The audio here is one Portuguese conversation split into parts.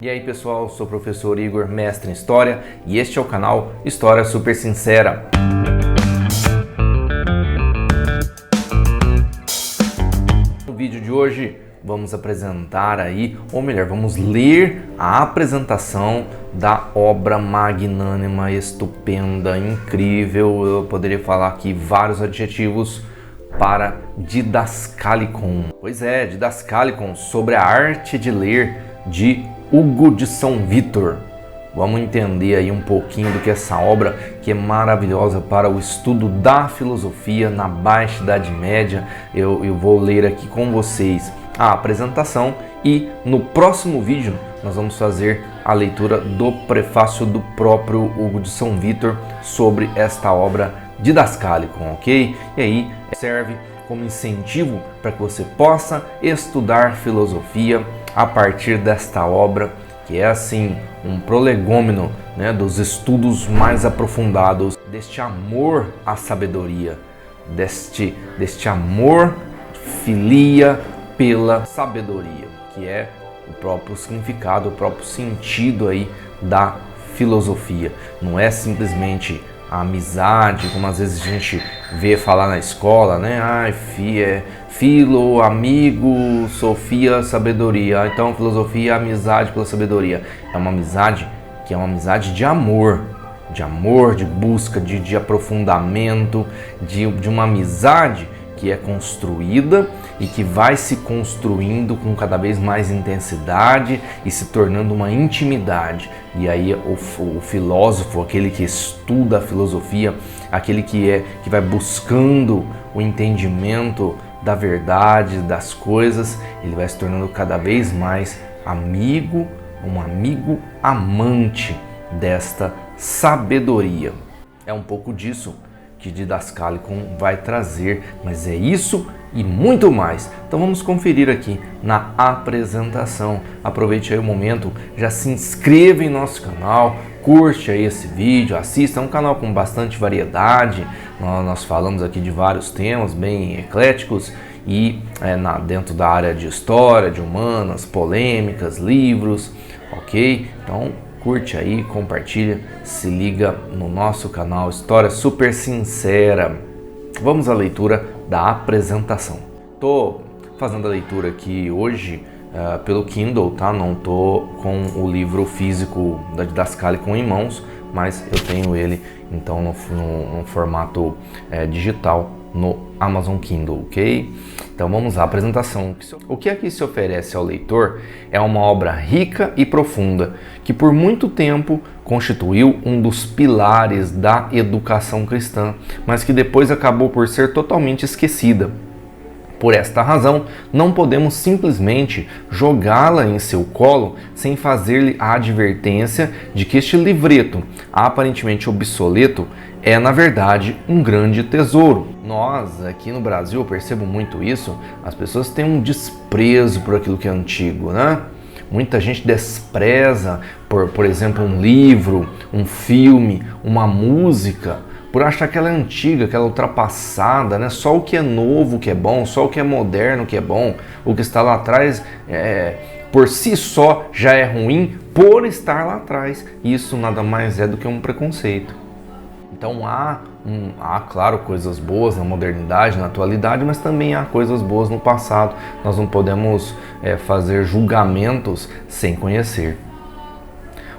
E aí pessoal, sou o professor Igor, mestre em História, e este é o canal História Super Sincera. No vídeo de hoje vamos apresentar aí, ou melhor, vamos ler a apresentação da obra magnânima, estupenda, incrível, eu poderia falar aqui vários adjetivos para Didascalicon. Pois é, Didascalicon, sobre a arte de ler, de Hugo de São Vítor. Vamos entender aí um pouquinho do que essa obra, que é maravilhosa para o estudo da filosofia na Baixa Idade Média. Eu vou ler aqui com vocês a apresentação e no próximo vídeo nós vamos fazer a leitura do prefácio do próprio Hugo de São Vítor sobre esta obra Didascalicon, ok? E aí serve como incentivo para que você possa estudar filosofia a partir desta obra, que é assim um prolegômeno, né, dos estudos mais aprofundados deste amor à sabedoria, deste amor, filia pela sabedoria, que é o próprio significado, o próprio sentido aí da filosofia. Não é simplesmente a amizade, como às vezes a gente vê falar na escola, né? Filo, amigo, sofia, sabedoria. Então, filosofia, amizade pela sabedoria. É uma amizade que é uma amizade de amor, de busca, de aprofundamento, de uma amizade que é construída e que vai se construindo com cada vez mais intensidade e se tornando uma intimidade. E aí o filósofo, aquele que estuda a filosofia, aquele que vai buscando o entendimento da verdade, das coisas, ele vai se tornando cada vez mais amigo, um amigo amante desta sabedoria. É um pouco disso que Didascalicon vai trazer, mas é isso e muito mais. Então vamos conferir aqui na apresentação. Aproveite aí o momento, já se inscreva em nosso canal, curte aí esse vídeo, assista. É um canal com bastante variedade, nós falamos aqui de vários temas bem ecléticos e dentro da área de história, de humanas, polêmicas, livros, ok? Então curte aí, compartilha, se liga no nosso canal História Super Sincera. Vamos à leitura da apresentação. Tô fazendo a leitura aqui hoje pelo Kindle, tá? Não tô com o livro físico da Didascalicon em mãos, mas eu tenho ele então no formato digital no Amazon Kindle, ok? Então vamos à apresentação. O que aqui se oferece ao leitor é uma obra rica e profunda, que por muito tempo constituiu um dos pilares da educação cristã, mas que depois acabou por ser totalmente esquecida. Por esta razão, não podemos simplesmente jogá-la em seu colo sem fazer-lhe a advertência de que este livreto, aparentemente obsoleto, é na verdade um grande tesouro. Nós, aqui no Brasil, eu percebo muito isso, as pessoas têm um desprezo por aquilo que é antigo, né? Muita gente despreza, por exemplo, um livro, um filme, uma música, por achar que ela é antiga, que ela é ultrapassada, né? Só o que é novo que é bom, só o que é moderno que é bom, o que está lá atrás por si só já é ruim por estar lá atrás. Isso nada mais é do que um preconceito. Então há, claro, coisas boas na modernidade, na atualidade, mas também há coisas boas no passado. Nós não podemos fazer julgamentos sem conhecer.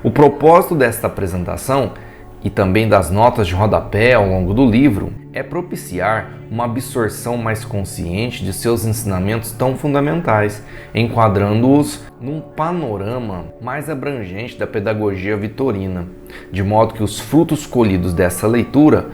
O propósito desta apresentação e também das notas de rodapé ao longo do livro é propiciar uma absorção mais consciente de seus ensinamentos tão fundamentais, enquadrando-os num panorama mais abrangente da pedagogia vitorina, de modo que os frutos colhidos dessa leitura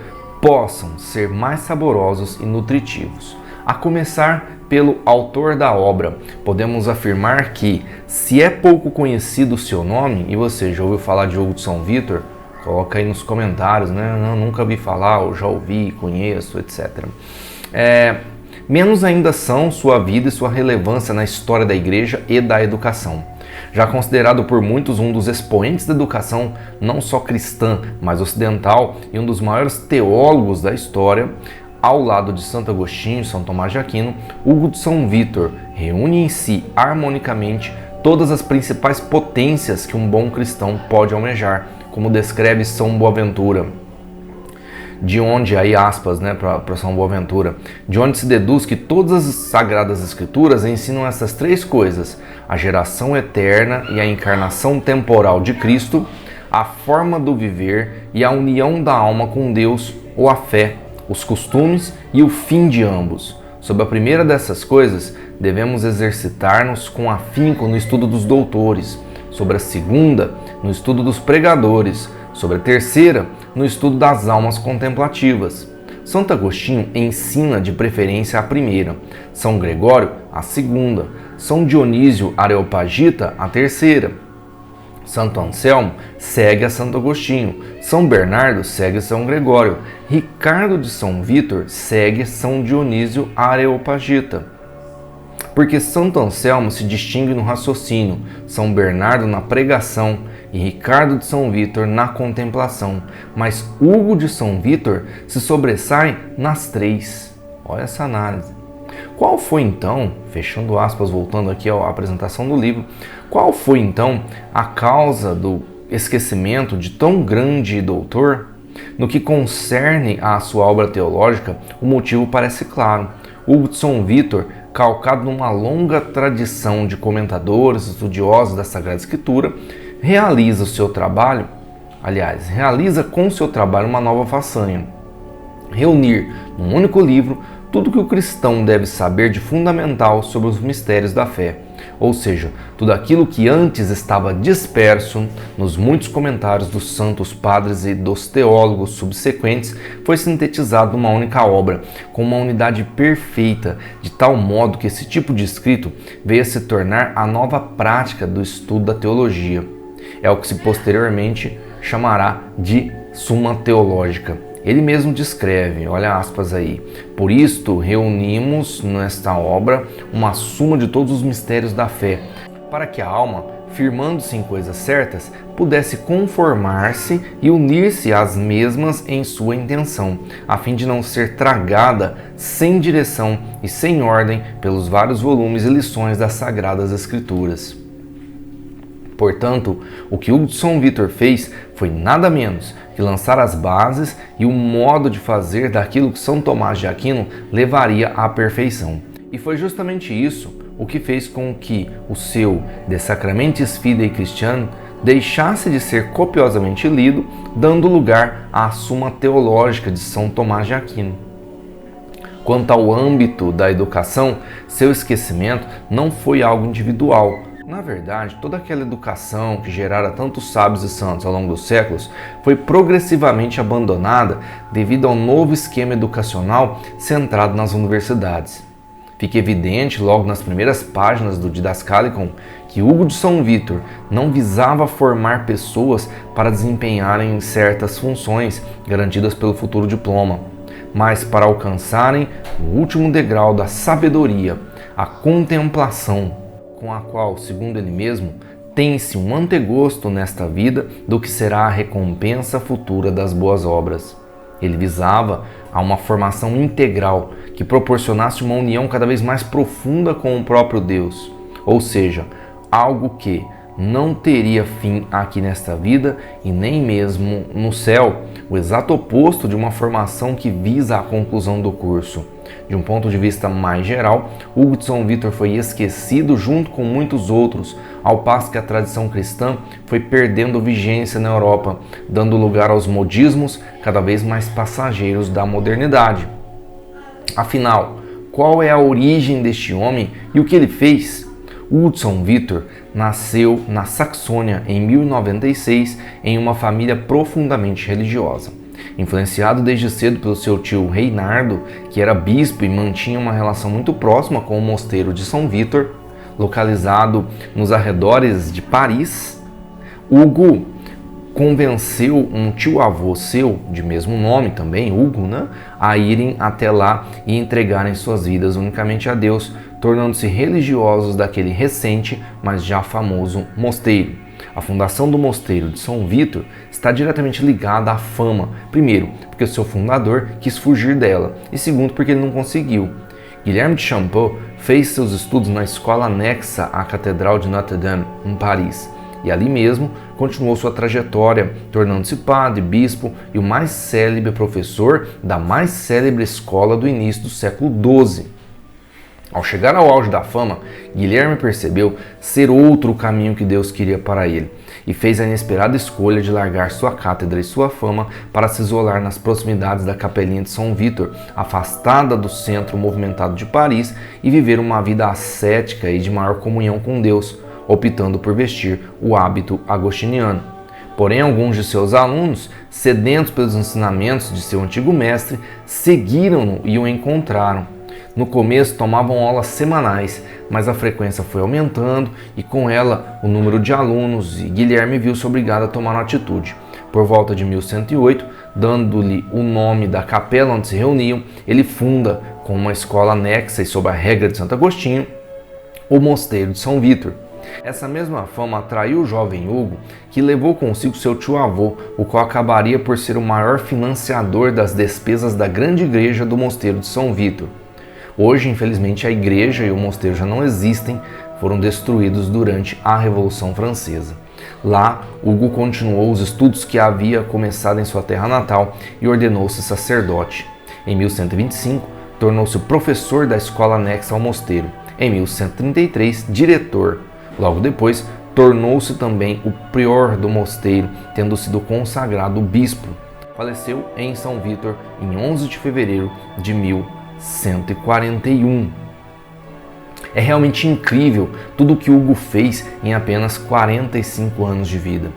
possam ser mais saborosos e nutritivos. A começar pelo autor da obra, podemos afirmar que, se é pouco conhecido o seu nome, e você já ouviu falar de Hugo de São Vítor, coloca aí nos comentários, né? Não, nunca vi falar, ou já ouvi, conheço, etc. Menos ainda são sua vida e sua relevância na história da igreja e da educação. Já considerado por muitos um dos expoentes da educação não só cristã, mas ocidental, e um dos maiores teólogos da história, ao lado de Santo Agostinho e São Tomás de Aquino, Hugo de São Vítor reúne em si harmonicamente todas as principais potências que um bom cristão pode almejar, como descreve São Boaventura. De onde, aí aspas, né, para São Boaventura, de onde se deduz que todas as Sagradas Escrituras ensinam essas três coisas: a geração eterna e a encarnação temporal de Cristo, a forma do viver e a união da alma com Deus, ou a fé, os costumes e o fim de ambos. Sobre a primeira dessas coisas, devemos exercitar-nos com afinco no estudo dos doutores, sobre a segunda, no estudo dos pregadores, sobre a terceira, no estudo das almas contemplativas. Santo Agostinho ensina de preferência a primeira, São Gregório a segunda, São Dionísio Areopagita a terceira. Santo Anselmo segue a Santo Agostinho, São Bernardo segue São Gregório, Ricardo de São Vítor segue São Dionísio Areopagita. Porque Santo Anselmo se distingue no raciocínio, São Bernardo na pregação e Ricardo de São Vítor na contemplação, mas Hugo de São Vítor se sobressai nas três. Olha essa análise. Qual foi então, fechando aspas, voltando aqui à apresentação do livro, qual foi então a causa do esquecimento de tão grande doutor? No que concerne à sua obra teológica, o motivo parece claro. Hugo de São Vítor, calcado numa longa tradição de comentadores, estudiosos da Sagrada Escritura, realiza com seu trabalho uma nova façanha: reunir num único livro tudo que o cristão deve saber de fundamental sobre os mistérios da fé, ou seja, tudo aquilo que antes estava disperso nos muitos comentários dos santos padres e dos teólogos subsequentes, foi sintetizado numa única obra, com uma unidade perfeita, de tal modo que esse tipo de escrito veio a se tornar a nova prática do estudo da teologia. É o que se posteriormente chamará de Suma Teológica. Ele mesmo descreve, olha aspas aí: por isto reunimos nesta obra uma suma de todos os mistérios da fé, para que a alma, firmando-se em coisas certas, pudesse conformar-se e unir-se às mesmas em sua intenção, a fim de não ser tragada sem direção e sem ordem pelos vários volumes e lições das Sagradas Escrituras. Portanto, o que Hugo de São Vítor fez foi nada menos que lançar as bases e o modo de fazer daquilo que São Tomás de Aquino levaria à perfeição. E foi justamente isso o que fez com que o seu De Sacramentis Fidei Christiani deixasse de ser copiosamente lido, dando lugar à Suma Teológica de São Tomás de Aquino. Quanto ao âmbito da educação, seu esquecimento não foi algo individual. Na verdade, toda aquela educação que gerara tantos sábios e santos ao longo dos séculos foi progressivamente abandonada devido ao novo esquema educacional centrado nas universidades. Fica evidente logo nas primeiras páginas do Didascalicon que Hugo de São Vítor não visava formar pessoas para desempenharem certas funções garantidas pelo futuro diploma, mas para alcançarem o último degrau da sabedoria, a contemplação, com a qual, segundo ele mesmo, tem-se um antegosto nesta vida do que será a recompensa futura das boas obras. Ele visava a uma formação integral que proporcionasse uma união cada vez mais profunda com o próprio Deus, ou seja, algo que não teria fim aqui nesta vida e nem mesmo no céu, o exato oposto de uma formação que visa a conclusão do curso. De um ponto de vista mais geral, Hugo de São Vítor foi esquecido junto com muitos outros, ao passo que a tradição cristã foi perdendo vigência na Europa, dando lugar aos modismos cada vez mais passageiros da modernidade. Afinal, qual é a origem deste homem e o que ele fez? Hugo de São Vítor nasceu na Saxônia em 1096 em uma família profundamente religiosa. Influenciado desde cedo pelo seu tio Reinardo, que era bispo e mantinha uma relação muito próxima com o mosteiro de São Vítor, localizado nos arredores de Paris, Hugo convenceu um tio-avô seu, de mesmo nome também, Hugo, a irem até lá e entregarem suas vidas unicamente a Deus, tornando-se religiosos daquele recente, mas já famoso mosteiro. A fundação do mosteiro de São Vítor está diretamente ligada à fama, primeiro, porque o seu fundador quis fugir dela, e segundo, porque ele não conseguiu. Guilherme de Champeaux fez seus estudos na escola anexa à Catedral de Notre-Dame, em Paris, e ali mesmo continuou sua trajetória, tornando-se padre, bispo e o mais célebre professor da mais célebre escola do início do século XII. Ao chegar ao auge da fama, Guilherme percebeu ser outro o caminho que Deus queria para ele e fez a inesperada escolha de largar sua cátedra e sua fama para se isolar nas proximidades da capelinha de São Vítor, afastada do centro movimentado de Paris, e viver uma vida ascética e de maior comunhão com Deus, optando por vestir o hábito agostiniano. Porém, alguns de seus alunos, sedentos pelos ensinamentos de seu antigo mestre, seguiram-no e o encontraram. No começo tomavam aulas semanais, mas a frequência foi aumentando e com ela o número de alunos, e Guilherme viu-se obrigado a tomar uma atitude. Por volta de 1108, dando-lhe o nome da capela onde se reuniam, ele funda, com uma escola anexa e sob a regra de Santo Agostinho, o Mosteiro de São Vítor. Essa mesma fama atraiu o jovem Hugo, que levou consigo seu tio-avô, o qual acabaria por ser o maior financiador das despesas da grande igreja do Mosteiro de São Vítor. Hoje, infelizmente, a igreja e o mosteiro já não existem, foram destruídos durante a Revolução Francesa. Lá, Hugo continuou os estudos que havia começado em sua terra natal e ordenou-se sacerdote. Em 1125, tornou-se professor da escola anexa ao mosteiro. Em 1133, diretor. Logo depois, tornou-se também o prior do mosteiro, tendo sido consagrado bispo. Faleceu em São Vítor em 11 de fevereiro de 1141. É realmente incrível tudo o que Hugo fez em apenas 45 anos de vida.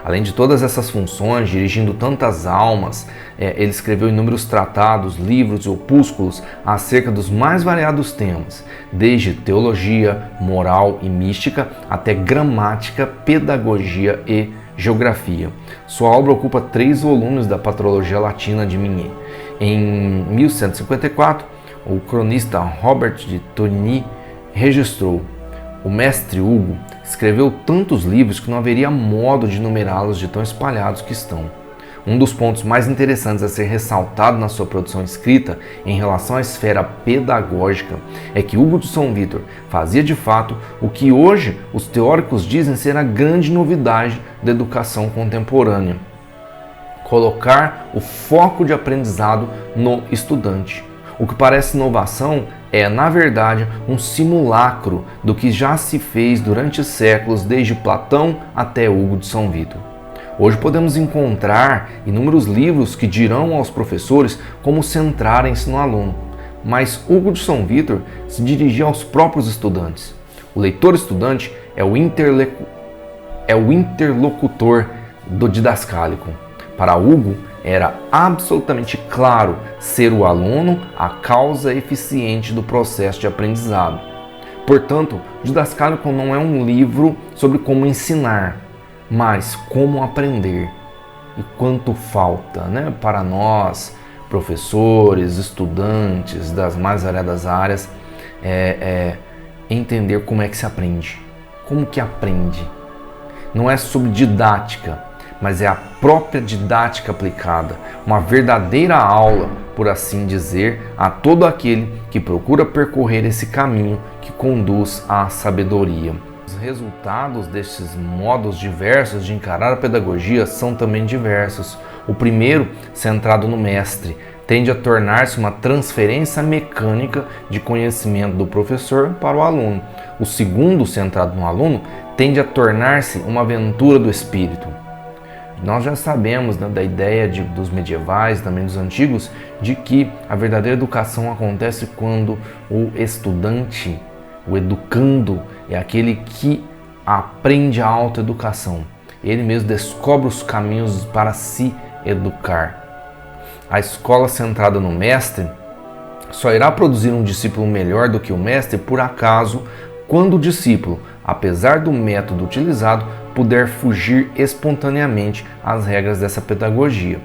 Além de todas essas funções, dirigindo tantas almas, ele escreveu inúmeros tratados, livros e opúsculos acerca dos mais variados temas, desde teologia, moral e mística, até gramática, pedagogia e geografia. Sua obra ocupa 3 volumes da Patrologia Latina de Mignet. Em 1154, o cronista Robert de Torigny registrou: o mestre Hugo escreveu tantos livros que não haveria modo de numerá-los de tão espalhados que estão. Um dos pontos mais interessantes a ser ressaltado na sua produção escrita em relação à esfera pedagógica é que Hugo de São Vítor fazia de fato o que hoje os teóricos dizem ser a grande novidade da educação contemporânea: colocar o foco de aprendizado no estudante. O que parece inovação é, na verdade, um simulacro do que já se fez durante séculos, desde Platão até Hugo de São Vítor. Hoje podemos encontrar inúmeros livros que dirão aos professores como centrarem-se no aluno, mas Hugo de São Vítor se dirigia aos próprios estudantes. O leitor-estudante é o interlocutor do didascálico. Para Hugo, era absolutamente claro ser o aluno a causa eficiente do processo de aprendizado. Portanto, o Didascálico não é um livro sobre como ensinar, mas como aprender. E quanto falta, para nós, professores, estudantes das mais variadas áreas, entender como é que se aprende. Como que aprende? Não é sobre didática, mas é a própria didática aplicada, uma verdadeira aula, por assim dizer, a todo aquele que procura percorrer esse caminho que conduz à sabedoria. Os resultados destes modos diversos de encarar a pedagogia são também diversos. O primeiro, centrado no mestre, tende a tornar-se uma transferência mecânica de conhecimento do professor para o aluno. O segundo, centrado no aluno, tende a tornar-se uma aventura do espírito. Nós já sabemos da ideia dos medievais, também dos antigos, de que a verdadeira educação acontece quando o estudante, o educando, é aquele que aprende a autoeducação. Ele mesmo descobre os caminhos para se educar. A escola centrada no mestre só irá produzir um discípulo melhor do que o mestre por acaso, quando o discípulo, apesar do método utilizado, puder fugir espontaneamente às regras dessa pedagogia.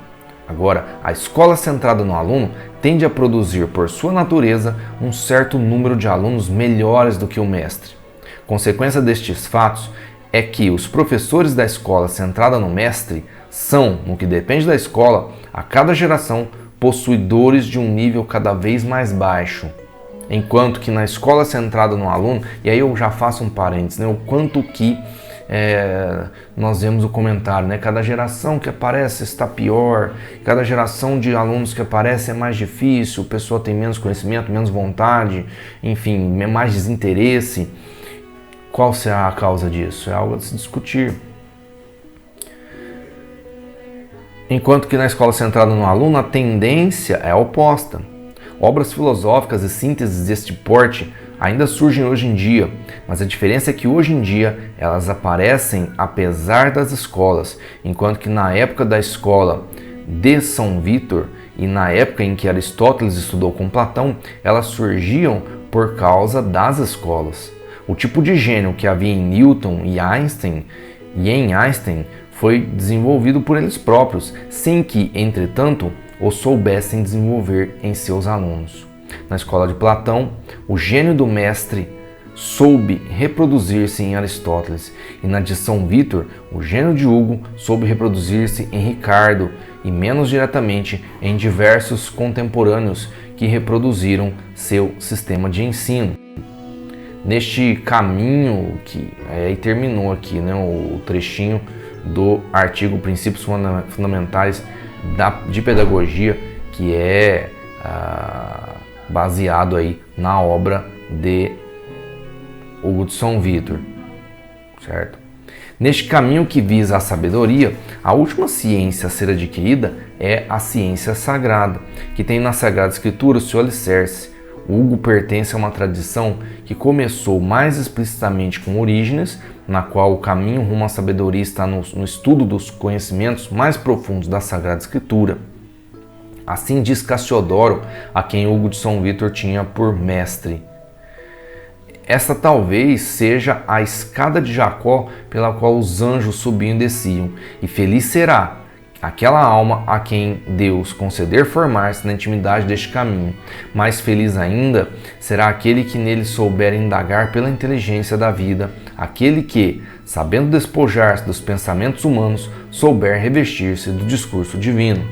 Agora, a escola centrada no aluno tende a produzir, por sua natureza, um certo número de alunos melhores do que o mestre. Consequência destes fatos é que os professores da escola centrada no mestre são, no que depende da escola, a cada geração, possuidores de um nível cada vez mais baixo. Enquanto que na escola centrada no aluno, e aí eu já faço um parênteses, né? O quanto que nós vemos o comentário, né? Cada geração que aparece está pior, cada geração de alunos que aparece é mais difícil, a pessoa tem menos conhecimento, menos vontade, enfim, mais desinteresse. Qual será a causa disso? É algo a se discutir. Enquanto que na escola centrada no aluno, a tendência é oposta. Obras filosóficas e sínteses deste porte ainda surgem hoje em dia, mas a diferença é que hoje em dia elas aparecem apesar das escolas, enquanto que na época da escola de São Vítor e na época em que Aristóteles estudou com Platão, elas surgiam por causa das escolas. O tipo de gênio que havia em Newton e em Einstein foi desenvolvido por eles próprios, sem que, entretanto, o soubessem desenvolver em seus alunos. Na escola de Platão, o gênio do mestre soube reproduzir-se em Aristóteles, e na de São Vítor, o gênio de Hugo soube reproduzir-se em Ricardo e, menos diretamente, em diversos contemporâneos que reproduziram seu sistema de ensino. Neste caminho que aí terminou aqui, né, o trechinho do artigo Princípios Fundamentais de Pedagogia, que é baseado aí na obra de Hugo de São Vítor, certo? Neste caminho que visa a sabedoria, a última ciência a ser adquirida é a ciência sagrada, que tem na Sagrada Escritura o seu alicerce. Hugo pertence a uma tradição que começou mais explicitamente com Orígenes, na qual o caminho rumo à sabedoria está no estudo dos conhecimentos mais profundos da Sagrada Escritura. Assim diz Cassiodoro, a quem Hugo de São Vítor tinha por mestre. Esta talvez seja a escada de Jacó pela qual os anjos subiam e desciam, e feliz será aquela alma a quem Deus conceder formar-se na intimidade deste caminho. Mais feliz ainda será aquele que nele souber indagar pela inteligência da vida, aquele que, sabendo despojar-se dos pensamentos humanos, souber revestir-se do discurso divino.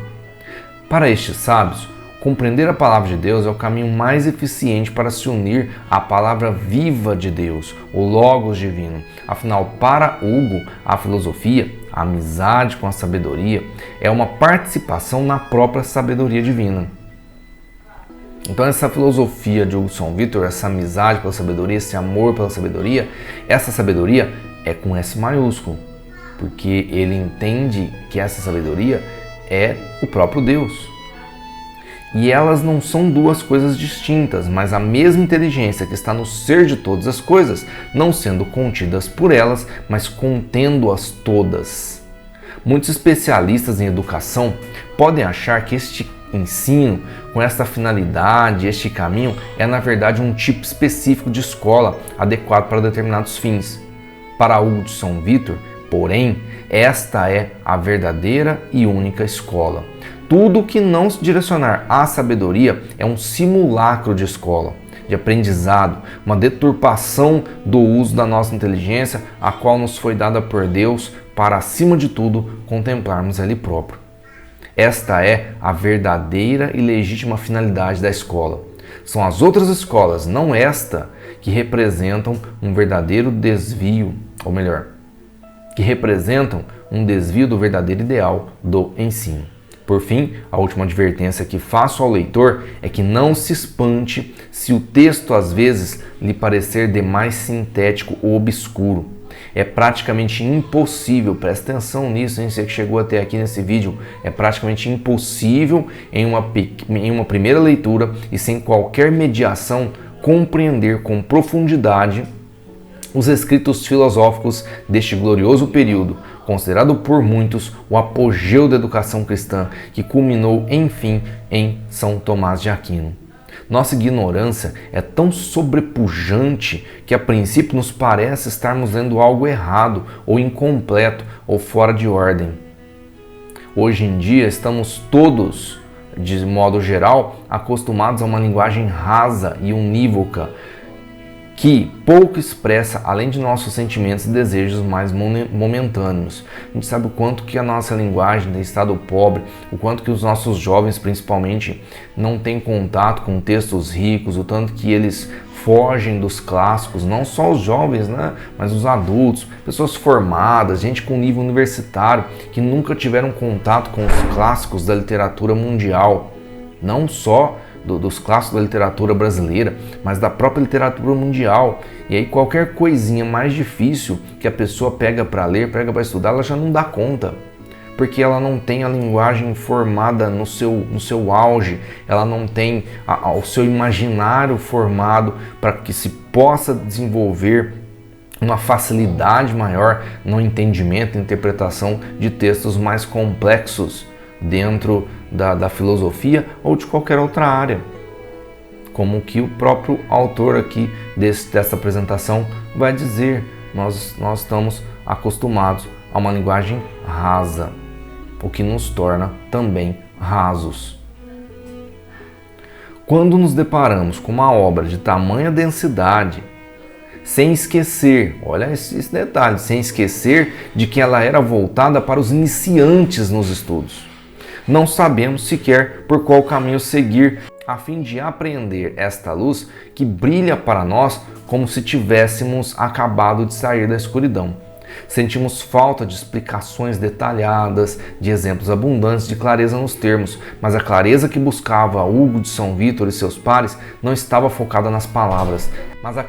Para estes sábios, compreender a palavra de Deus é o caminho mais eficiente para se unir à palavra viva de Deus, o Logos divino. Afinal, para Hugo, a filosofia, a amizade com a sabedoria, é uma participação na própria sabedoria divina. Então essa filosofia de Hugo de São Vítor, essa amizade pela sabedoria, esse amor pela sabedoria, essa sabedoria é com S maiúsculo, porque ele entende que essa sabedoria é o próprio Deus. E elas não são duas coisas distintas, mas a mesma inteligência que está no ser de todas as coisas, não sendo contidas por elas, mas contendo-as todas. Muitos especialistas em educação podem achar que este ensino, com esta finalidade, este caminho, é na verdade um tipo específico de escola, adequado para determinados fins. Para Hugo de São Vítor, porém, esta é a verdadeira e única escola. Tudo que não se direcionar à sabedoria é um simulacro de escola, de aprendizado, uma deturpação do uso da nossa inteligência, a qual nos foi dada por Deus para, acima de tudo, contemplarmos Ele próprio. Esta é a verdadeira e legítima finalidade da escola. São as outras escolas, não esta, que representam um verdadeiro desvio, ou melhor, que representam um desvio do verdadeiro ideal do ensino. Por fim, a última advertência que faço ao leitor é que não se espante se o texto às vezes lhe parecer demais sintético ou obscuro. É praticamente impossível, presta atenção nisso, hein, você que chegou até aqui nesse vídeo, é praticamente impossível em uma primeira leitura e sem qualquer mediação compreender com profundidade os escritos filosóficos deste glorioso período, considerado por muitos o apogeu da educação cristã, que culminou, enfim, em São Tomás de Aquino. Nossa ignorância é tão sobrepujante que a princípio nos parece estarmos lendo algo errado, ou incompleto, ou fora de ordem. Hoje em dia estamos todos, de modo geral, acostumados a uma linguagem rasa e unívoca, que pouco expressa além de nossos sentimentos e desejos mais momentâneos. A gente sabe o quanto que a nossa linguagem tem estado pobre, o quanto que os nossos jovens principalmente não têm contato com textos ricos, o tanto que eles fogem dos clássicos, não só os jovens, né, mas os adultos, pessoas formadas, gente com nível universitário que nunca tiveram contato com os clássicos da literatura mundial, não só dos clássicos da literatura brasileira, mas da própria literatura mundial. E aí qualquer coisinha mais difícil que a pessoa pega para ler, pega para estudar, ela já não dá conta, porque ela não tem a linguagem formada no seu auge, ela não tem o seu imaginário formado para que se possa desenvolver uma facilidade maior no entendimento e interpretação de textos mais complexos dentro da filosofia ou de qualquer outra área, como que o próprio autor aqui dessa apresentação vai dizer. Nós estamos acostumados a uma linguagem rasa, o que nos torna também rasos. Quando nos deparamos com uma obra de tamanha densidade, sem esquecer, olha esse detalhe, sem esquecer de que ela era voltada para os iniciantes nos estudos, não sabemos sequer por qual caminho seguir a fim de apreender esta luz que brilha para nós como se tivéssemos acabado de sair da escuridão. Sentimos falta de explicações detalhadas, de exemplos abundantes de clareza nos termos, mas a clareza que buscava Hugo de São Vítor e seus pares não estava focada nas palavras. Mas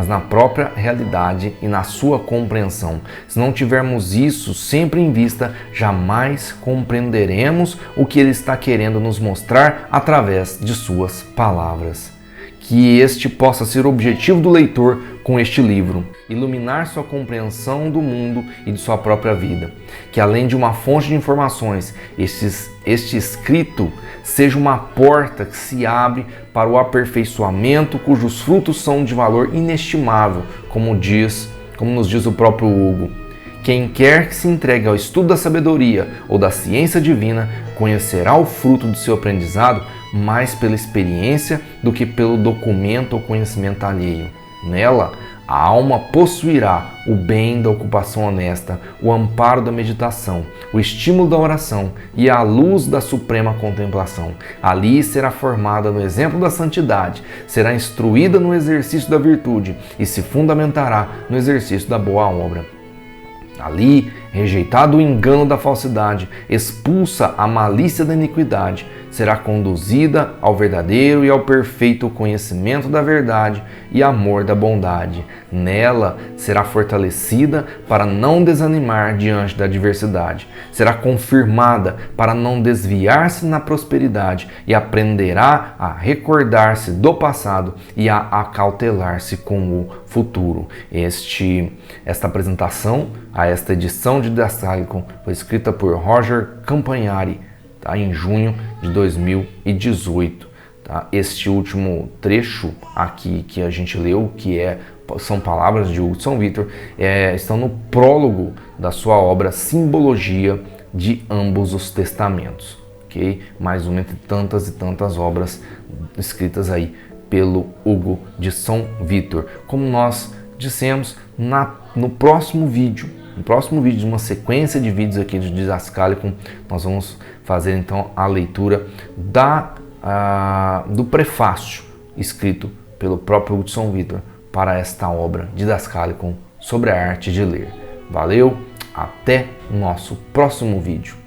na própria realidade e na sua compreensão. Se não tivermos isso sempre em vista, jamais compreenderemos o que ele está querendo nos mostrar através de suas palavras. Que este possa ser o objetivo do leitor com este livro, iluminar sua compreensão do mundo e de sua própria vida. Que além de uma fonte de informações, este escrito seja uma porta que se abre para o aperfeiçoamento, cujos frutos são de valor inestimável, como nos diz o próprio Hugo. Quem quer que se entregue ao estudo da sabedoria ou da ciência divina, conhecerá o fruto do seu aprendizado mais pela experiência do que pelo documento ou conhecimento alheio. Nela, a alma possuirá o bem da ocupação honesta, o amparo da meditação, o estímulo da oração e a luz da suprema contemplação. Ali será formada no exemplo da santidade, será instruída no exercício da virtude e se fundamentará no exercício da boa obra. Ali, rejeitado o engano da falsidade, expulsa a malícia da iniquidade, será conduzida ao verdadeiro e ao perfeito conhecimento da verdade e amor da bondade. Nela será fortalecida para não desanimar diante da adversidade. Será confirmada para não desviar-se na prosperidade e aprenderá a recordar-se do passado e a acautelar-se com o futuro. Esta apresentação a esta edição de Didascalicon foi escrita por Roger Campagnari, em junho de 2018. Tá? Este último trecho aqui que a gente leu, são palavras de Hugo de São Vítor, estão no prólogo da sua obra Simbologia de Ambos os Testamentos. Okay? Mais uma entre tantas e tantas obras escritas aí pelo Hugo de São Vítor. Como nós dissemos, no próximo vídeo de uma sequência de vídeos aqui de Didascalicon, nós vamos fazer então a leitura do prefácio escrito pelo próprio Hugo de São Vítor para esta obra Didascalicon sobre a arte de ler. Valeu, até o nosso próximo vídeo.